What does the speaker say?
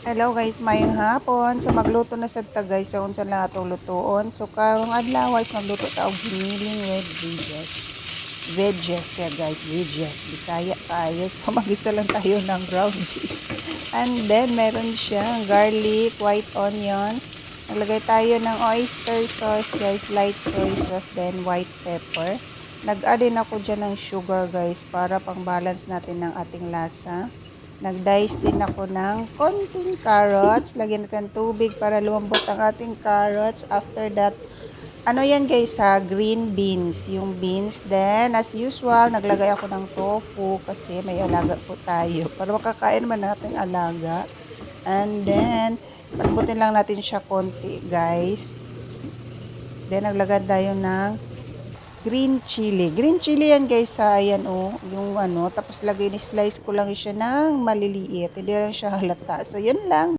Hello guys, mayong hapon. So magluto na sad ta guys sa unsa lang atong lutuon. So karong adlaw is magluto ta og giniling with veggies. Veggies ya guys, veggies. Bisaya tayo. So magisa lang tayo ng ground beef. And then meron siyang garlic, white onions. Naglagay tayo ng oyster sauce guys, light soy sauce, then white pepper. Nag-add din ako dyan ng sugar guys para pang balance natin ng ating lasa. Nag-dice din ako ng konting carrots. Lagyan natin tubig para lumambot ang ating carrots. After that, ano yan guys ha, green beans. Yung beans. Then, as usual, naglagay ako ng tofu kasi may alaga po tayo. Para makakain naman natin alaga. And then, palambutin lang natin siya konti guys. Then, naglagay tayo ng green chili. Green chili yan guys ha. Ayan oh. Yung ano. Tapos lagay ni slice ko lang siya ng maliliit. Hindi lang siya halata. So yun lang.